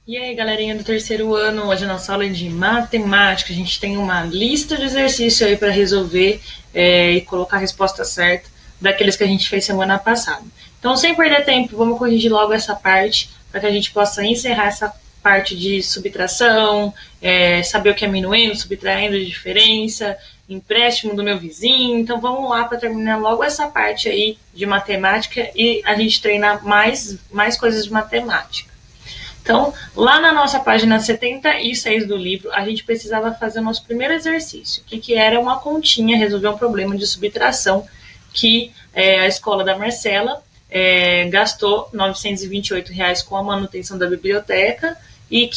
E aí, galerinha do terceiro ano, hoje na nossa aula de matemática, a gente tem uma lista de exercícios aí para resolver e colocar a resposta certa daqueles que a gente fez semana passada. Então, sem perder tempo, vamos corrigir logo essa parte para que a gente possa encerrar essa parte de subtração, saber o que é minuendo, subtraindo, diferença, empréstimo do meu vizinho. Então, vamos lá para terminar logo essa parte aí de matemática e a gente treinar mais coisas de matemática. Então, lá na nossa página 76 do livro, a gente precisava fazer o nosso primeiro exercício, que era uma continha, resolver um problema de subtração que a escola da Marcela gastou R$ 928 com a manutenção da biblioteca e R$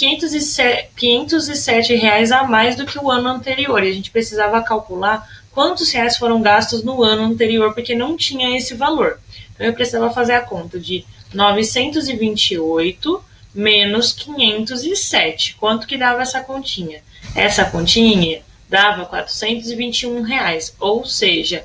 507 a mais do que o ano anterior. E a gente precisava calcular quantos reais foram gastos no ano anterior, porque não tinha esse valor. Então, eu precisava fazer a conta de 928 menos 507. Quanto que dava essa continha? Essa continha dava R$ 421, ou seja,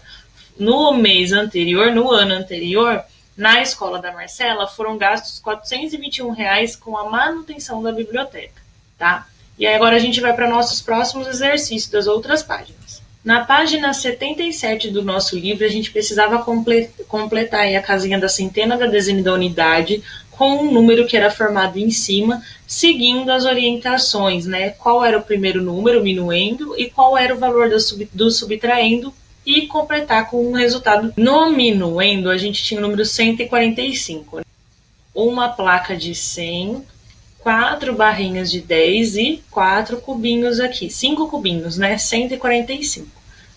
no mês anterior, no ano anterior, na escola da Marcela, foram gastos R$ 421 com a manutenção da biblioteca, tá? E aí agora a gente vai para nossos próximos exercícios das outras páginas. Na página 77 do nosso livro, a gente precisava completar aí a casinha da centena, da dezena e da unidade, com um número que era formado em cima, seguindo as orientações, né? Qual era o primeiro número, minuendo, e qual era o valor do subtraindo, e completar com um resultado. No minuendo, a gente tinha o número 145. Uma placa de 100, 4 barrinhas de 10 e 4 cubinhos aqui. 5 cubinhos, né? 145.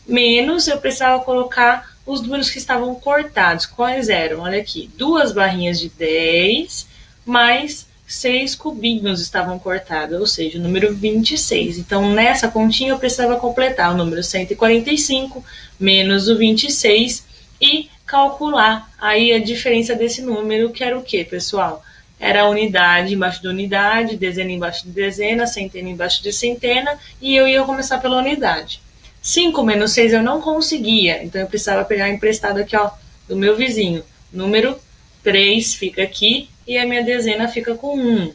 Menos, eu precisava colocar os números que estavam cortados. Quais eram? Olha aqui, 2 barrinhas de 10 mais 6 cubinhos estavam cortados, ou seja, o número 26. Então, nessa continha, eu precisava completar o número 145 menos o 26 e calcular aí a diferença desse número, que era o quê, pessoal? Era a unidade embaixo de unidade, dezena embaixo de dezena, centena embaixo de centena, e eu ia começar pela unidade. 5 menos 6 eu não conseguia, então eu precisava pegar emprestado aqui, ó, do meu vizinho. Número 3 fica aqui e a minha dezena fica com 1.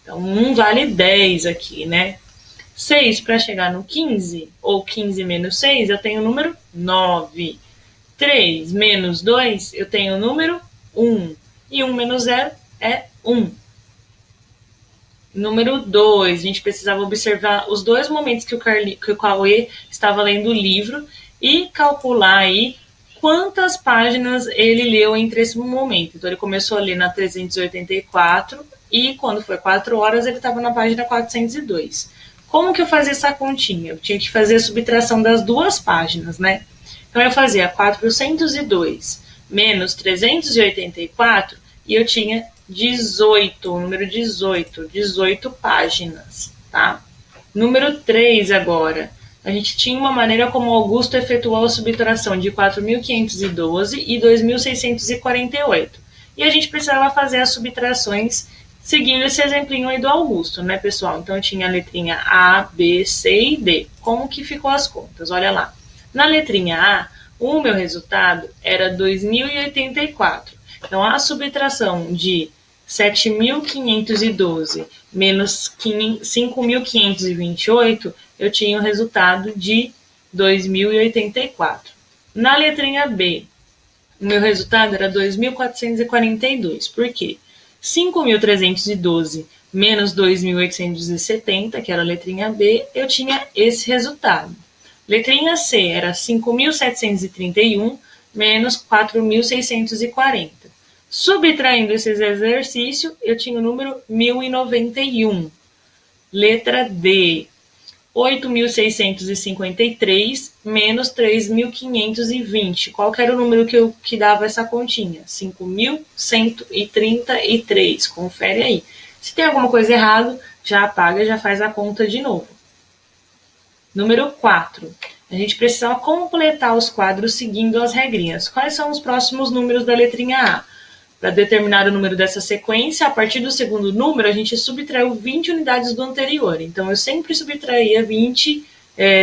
Então, 1 vale 10 aqui, né? 6 para chegar no 15, ou 15 menos 6, eu tenho o número 9. 3 menos 2, eu tenho o número 1. E 1 menos 0 é 1. Número 2, a gente precisava observar os dois momentos que o Cauê estava lendo o livro e calcular aí quantas páginas ele leu entre esse momento. Então, ele começou a ler na 384 e quando foi 4 horas, ele estava na página 402. Como que eu fazia essa continha? Eu tinha que fazer a subtração das duas páginas, né? Então, eu fazia 402 menos 384 e eu tinha 18, número 18 páginas, tá? Número 3 agora. A gente tinha uma maneira como Augusto efetuou a subtração de 4.512 e 2.648. E a gente precisava fazer as subtrações seguindo esse exemplinho aí do Augusto, né, pessoal? Então, eu tinha a letrinha A, B, C e D. Como que ficou as contas? Olha lá. Na letrinha A, o meu resultado era 2.084. Então, a subtração de 7.512 menos 5.528, eu tinha o resultado de 2.084. Na letrinha B, o meu resultado era 2.442. Por quê? 5.312 menos 2.870, que era a letrinha B, eu tinha esse resultado. Letrinha C era 5.731 menos 4.640. Subtraindo esses exercícios, eu tinha o número 1.091. Letra D, 8.653 menos 3.520. Qual que era o número que dava essa continha? 5.133. Confere aí. Se tem alguma coisa errada, já apaga e já faz a conta de novo. Número 4. A gente precisa completar os quadros seguindo as regrinhas. Quais são os próximos números da letrinha A? Para determinar o número dessa sequência, a partir do segundo número, a gente subtraiu 20 unidades do anterior. Então, eu sempre subtraía 20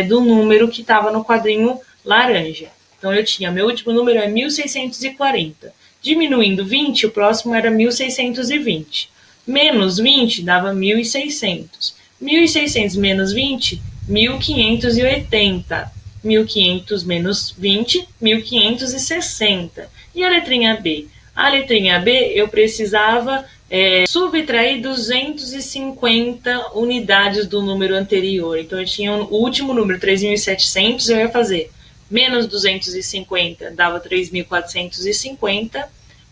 do número que estava no quadrinho laranja. Então, eu tinha, meu último número é 1.640. Diminuindo 20, o próximo era 1.620. menos 20 dava 1.600. 1.600 menos 20, 1.580. 1.500 menos 20, 1.560. E a letrinha B? A letrinha B eu precisava subtrair 250 unidades do número anterior. Então eu tinha o último número, 3.700, eu ia fazer menos 250 dava 3.450,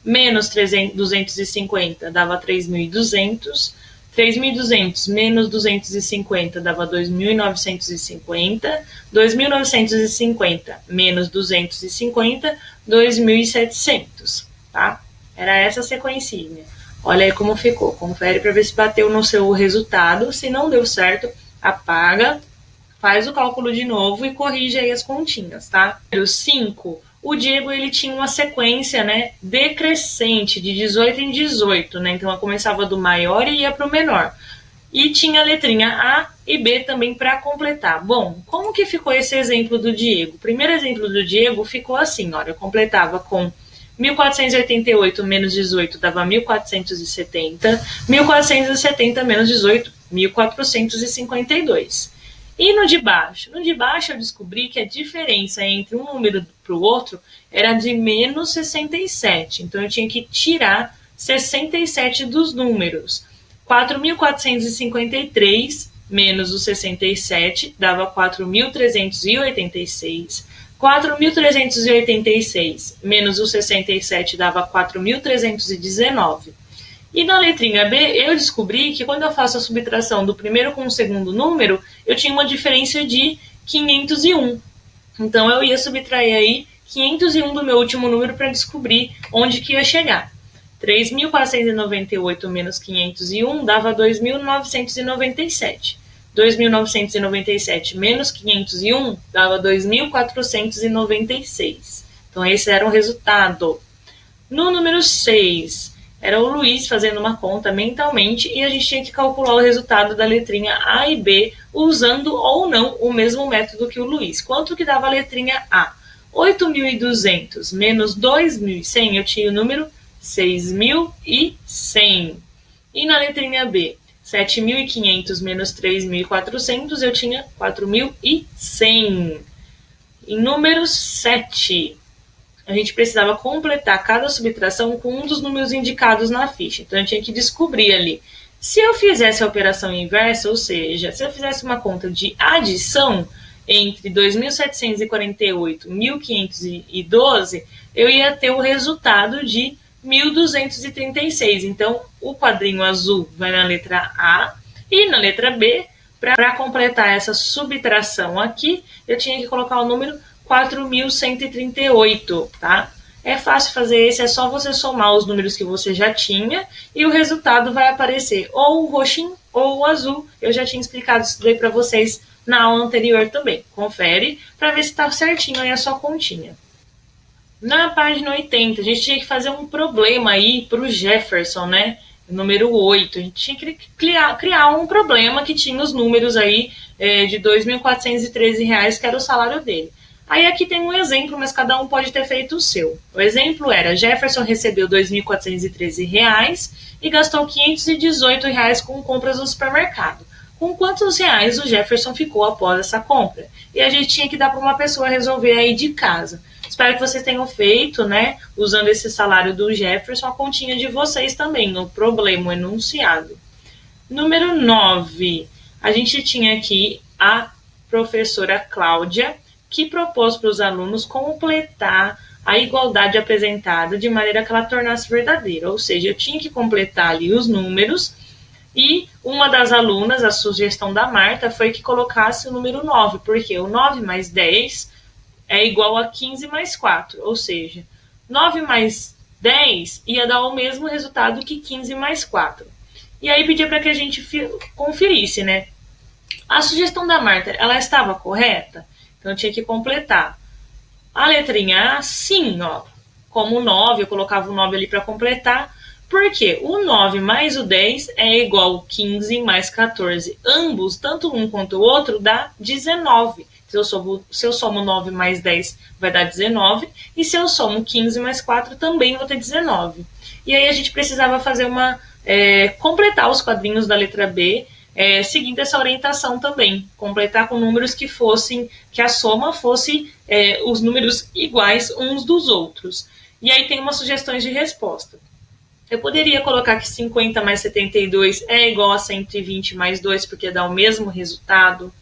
menos 250 dava 3.200, 3.200 menos 250 dava 2.950, 2.950 menos 250, 2.700, tá? Era essa a sequencinha. Olha aí como ficou. Confere para ver se bateu no seu resultado. Se não deu certo, apaga, faz o cálculo de novo e corrige aí as continhas, tá? Número 5, o Diego ele tinha uma sequência, né, decrescente, de 18 em 18, né? Então ela começava do maior e ia para o menor. E tinha a letrinha A e B também para completar. Bom, como que ficou esse exemplo do Diego? O primeiro exemplo do Diego ficou assim, olha, eu completava com 1.488 menos 18 dava 1.470, 1.470 menos 18, 1.452. E no de baixo? No de baixo eu descobri que a diferença entre um número para o outro era de menos 67. Então eu tinha que tirar 67 dos números. 4.453 menos o 67 dava 4.386. 4.386 menos o 67 dava 4.319. E na letrinha B, eu descobri que quando eu faço a subtração do primeiro com o segundo número, eu tinha uma diferença de 501. Então, eu ia subtrair aí 501 do meu último número para descobrir onde que ia chegar. 3.498 menos 501 dava 2.997. 2.997 menos 501 dava 2.496. Então, esse era o resultado. No número 6, era o Luiz fazendo uma conta mentalmente e a gente tinha que calcular o resultado da letrinha A e B usando ou não o mesmo método que o Luiz. Quanto que dava a letrinha A? 8.200 menos 2.100, eu tinha o número 6.100. E na letrinha B? 7.500 menos 3.400, eu tinha 4.100. Em número 7, a gente precisava completar cada subtração com um dos números indicados na ficha. Então, eu tinha que descobrir ali. Se eu fizesse a operação inversa, ou seja, se eu fizesse uma conta de adição entre 2.748 e 1.512, eu ia ter o resultado de 1.236. Então, o quadrinho azul vai na letra A e na letra B, para completar essa subtração aqui, eu tinha que colocar o número 4.138, tá? É fácil fazer esse, é só você somar os números que você já tinha e o resultado vai aparecer ou o roxinho ou o azul. Eu já tinha explicado isso daí para vocês na aula anterior também. Confere para ver se está certinho aí a sua continha. Na página 80, a gente tinha que fazer um problema aí para o Jefferson, né? Número 8. A gente tinha que criar um problema que tinha os números aí de R$ 2.413, que era o salário dele. Aí aqui tem um exemplo, mas cada um pode ter feito o seu. O exemplo era, Jefferson recebeu R$ 2.413 e gastou R$ 518 com compras no supermercado. Com quantos reais o Jefferson ficou após essa compra? E a gente tinha que dar para uma pessoa resolver aí de casa. Espero que vocês tenham feito, né, usando esse salário do Jefferson, a continha de vocês também, no problema, o enunciado. Número 9, a gente tinha aqui a professora Cláudia, que propôs para os alunos completar a igualdade apresentada de maneira que ela tornasse verdadeira. Ou seja, eu tinha que completar ali os números e uma das alunas, a sugestão da Marta, foi que colocasse o número 9, porque o 9 mais 10 é igual a 15 mais 4, ou seja, 9 mais 10 ia dar o mesmo resultado que 15 mais 4. E aí pedia para que a gente conferisse, né? A sugestão da Marta, ela estava correta? Então, eu tinha que completar. A letrinha A, sim, ó. Como 9, eu colocava o 9 ali para completar. Por quê? O 9 mais o 10 é igual a 15 mais 14. Ambos, tanto um quanto o outro, dá 19. Se eu somo 9 mais 10, vai dar 19. E se eu somo 15 mais 4, também vou ter 19. E aí, a gente precisava fazer uma completar os quadrinhos da letra B, seguindo essa orientação também, completar com números que a soma fosse os números iguais uns dos outros. E aí tem umas sugestões de resposta. Eu poderia colocar que 50 mais 72 é igual a 120 mais 2, porque dá o mesmo resultado.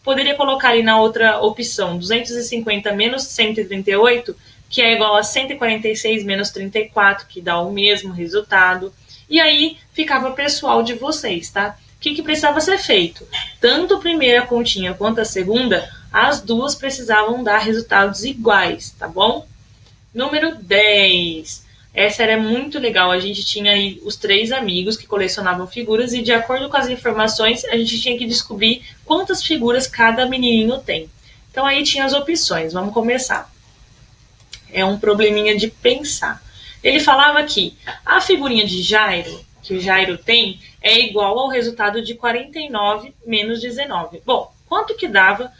Poderia colocar ali na outra opção, 250 menos 138, que é igual a 146 menos 34, que dá o mesmo resultado. E aí ficava pessoal de vocês, tá? O que precisava ser feito? Tanto a primeira continha quanto a segunda, as duas precisavam dar resultados iguais, tá bom? Número 10. Essa era muito legal. A gente tinha aí os 3 amigos que colecionavam figuras e, de acordo com as informações, a gente tinha que descobrir quantas figuras cada menininho tem. Então aí tinha as opções. Vamos começar. É um probleminha de pensar. Ele falava que a figurinha de Jairo, que o Jairo tem, é igual ao resultado de 49 menos 19. Bom, quanto que dava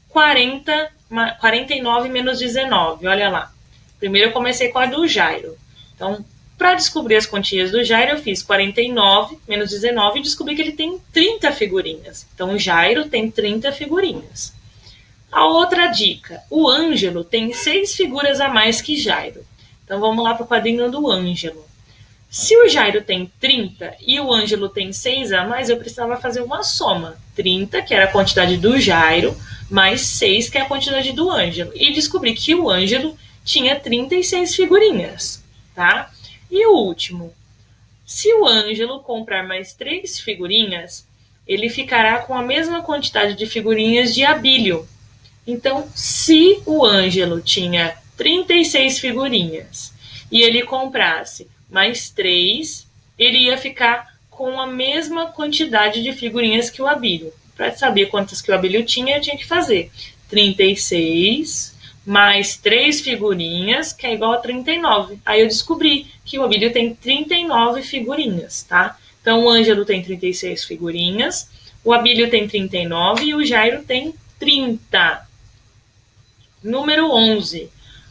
49 menos 19? Olha lá. Primeiro eu comecei com a do Jairo. Então, para descobrir as continhas do Jairo, eu fiz 49 menos 19 e descobri que ele tem 30 figurinhas. Então, o Jairo tem 30 figurinhas. A outra dica, o Ângelo tem 6 figuras a mais que Jairo. Então, vamos lá para o quadrinho do Ângelo. Se o Jairo tem 30 e o Ângelo tem 6 a mais, eu precisava fazer uma soma. 30, que era a quantidade do Jairo, mais 6, que é a quantidade do Ângelo. E descobri que o Ângelo tinha 36 figurinhas, tá? E o último, se o Ângelo comprar mais 3 figurinhas, ele ficará com a mesma quantidade de figurinhas de Abílio. Então, se o Ângelo tinha 36 figurinhas e ele comprasse mais 3, ele ia ficar com a mesma quantidade de figurinhas que o Abílio. Para saber quantas que o Abílio tinha, eu tinha que fazer 36 mais 3 figurinhas, que é igual a 39. Aí eu descobri que o Abílio tem 39 figurinhas, tá? Então, o Ângelo tem 36 figurinhas, o Abílio tem 39 e o Jairo tem 30. Número 11.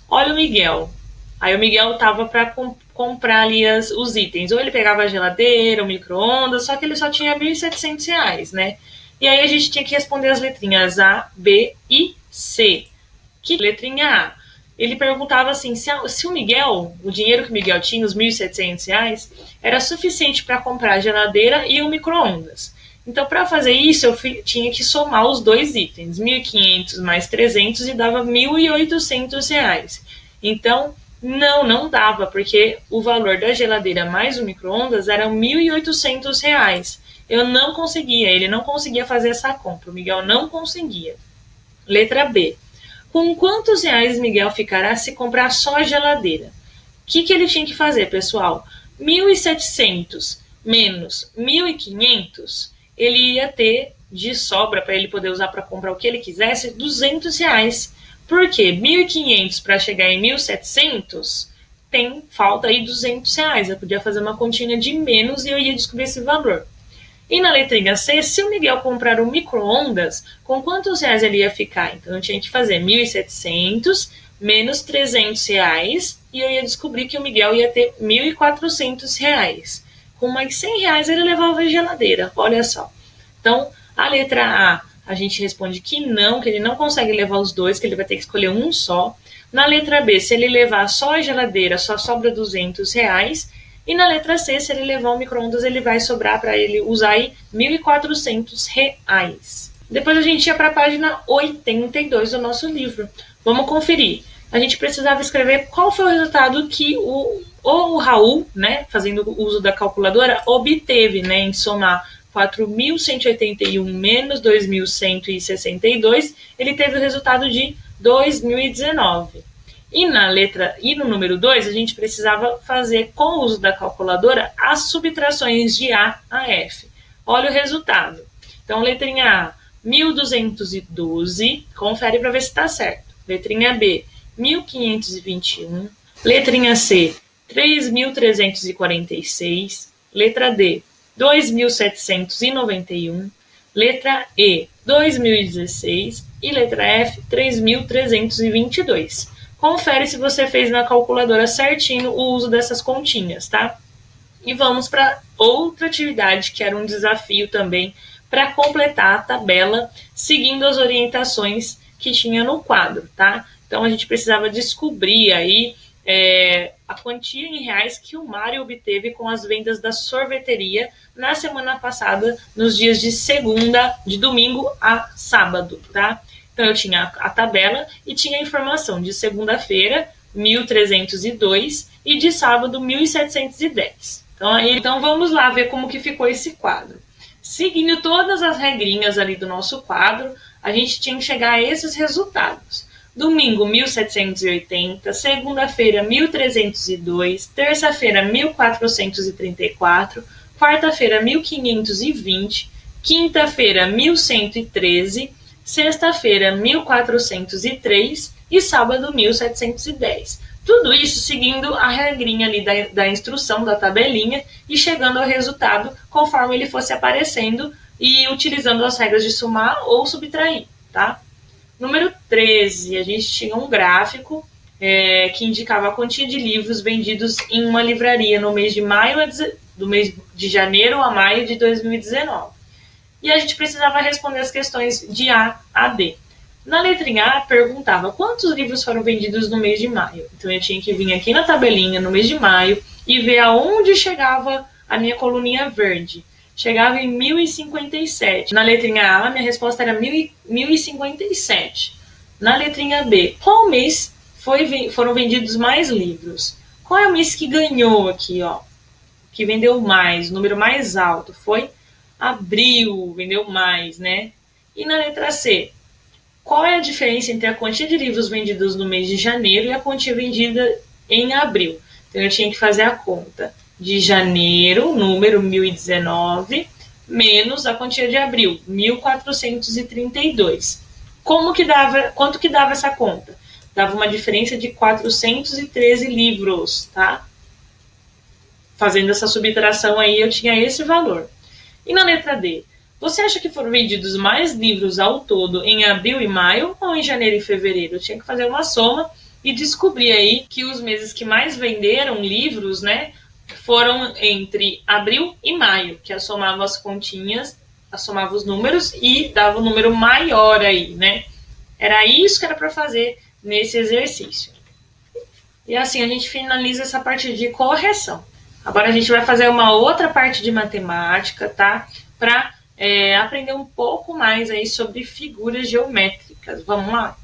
Olha o Miguel. Aí o Miguel tava para comprar ali os itens. Ou ele pegava a geladeira, o micro-ondas, só que ele só tinha R$1.700, né? E aí a gente tinha que responder as letrinhas A, B e C. Que letrinha A? Ele perguntava assim, se o Miguel, o dinheiro que o Miguel tinha, os R$1.700, era suficiente para comprar a geladeira e o micro-ondas. Então, para fazer isso, eu tinha que somar os dois itens, 1.500 mais 300 e dava R$1.800. Então, não dava, porque o valor da geladeira mais o micro-ondas era R$1.800. Eu não conseguia, ele não conseguia fazer essa compra, o Miguel não conseguia. Letra B. Com quantos reais Miguel ficará se comprar só a geladeira? O que ele tinha que fazer, pessoal? 1.700 menos 1.500, ele ia ter de sobra para ele poder usar para comprar o que ele quisesse, R$200. Por quê? 1.500 para chegar em 1.700, tem falta aí R$200. Eu podia fazer uma continha de menos e eu ia descobrir esse valor. E na letrinha C, se o Miguel comprar um micro-ondas, com quantos reais ele ia ficar? Então, eu tinha que fazer 1.700 menos R$300 e eu ia descobrir que o Miguel ia ter R$1.400. Com mais R$100 ele levava a geladeira, olha só. Então, a letra A gente responde que ele não consegue levar os dois, que ele vai ter que escolher um só. Na letra B, se ele levar só a geladeira, só sobra R$200. E na letra C, se ele levar o micro-ondas, ele vai sobrar para ele usar aí R$1.400. Depois a gente ia para a página 82 do nosso livro. Vamos conferir. A gente precisava escrever qual foi o resultado que o Raul, né, fazendo uso da calculadora, obteve, né, em somar 4.181 menos 2.162, ele teve o resultado de 2019. E no número 2, a gente precisava fazer, com o uso da calculadora, as subtrações de A a F. Olha o resultado. Então, letrinha A, 1.212, confere para ver se está certo. Letrinha B, 1.521. Letrinha C, 3.346. Letra D, 2.791. Letra E, 2016. E letra F, 3.322. Confere se você fez na calculadora certinho o uso dessas continhas, tá? E vamos para outra atividade, que era um desafio também, para completar a tabela, seguindo as orientações que tinha no quadro, tá? Então, a gente precisava descobrir aí a quantia em reais que o Mário obteve com as vendas da sorveteria na semana passada, nos dias de domingo a sábado, tá? Então, eu tinha a tabela e tinha a informação de segunda-feira, 1.302, e de sábado, 1.710. Então, vamos lá ver como que ficou esse quadro. Seguindo todas as regrinhas ali do nosso quadro, a gente tinha que chegar a esses resultados. Domingo, 1.780, segunda-feira, 1.302, terça-feira, 1.434, quarta-feira, 1.520, quinta-feira, 1.113, sexta-feira, 1.403 e sábado, 1.710. Tudo isso seguindo a regrinha ali da instrução, da tabelinha, e chegando ao resultado conforme ele fosse aparecendo e utilizando as regras de somar ou subtrair, tá? Número 13, a gente tinha um gráfico que indicava a quantia de livros vendidos em uma livraria no mês do mês de janeiro a maio de 2019. E a gente precisava responder as questões de A a D. Na letrinha A, perguntava quantos livros foram vendidos no mês de maio. Então, eu tinha que vir aqui na tabelinha, no mês de maio, e ver aonde chegava a minha coluninha verde. Chegava em 1.057. Na letrinha A, minha resposta era 1.057. Na letrinha B, qual mês foram vendidos mais livros? Qual é o mês que ganhou aqui, ó? Que vendeu mais, o número mais alto? Foi abril, vendeu mais, né? E na letra C, qual é a diferença entre a quantia de livros vendidos no mês de janeiro e a quantia vendida em abril? Então, eu tinha que fazer a conta de janeiro, número 1.019, menos a quantia de abril, 1.432. Quanto que dava essa conta? Dava uma diferença de 413 livros, tá? Fazendo essa subtração aí, eu tinha esse valor. E na letra D, você acha que foram vendidos mais livros ao todo em abril e maio ou em janeiro e fevereiro? Eu tinha que fazer uma soma e descobrir aí que os meses que mais venderam livros, né, foram entre abril e maio, que eu somava as continhas, eu somava os números e dava um número maior aí, né? Era isso que era para fazer nesse exercício. E assim a gente finaliza essa parte de correção. Agora a gente vai fazer uma outra parte de matemática, tá? Para aprender um pouco mais aí sobre figuras geométricas. Vamos lá?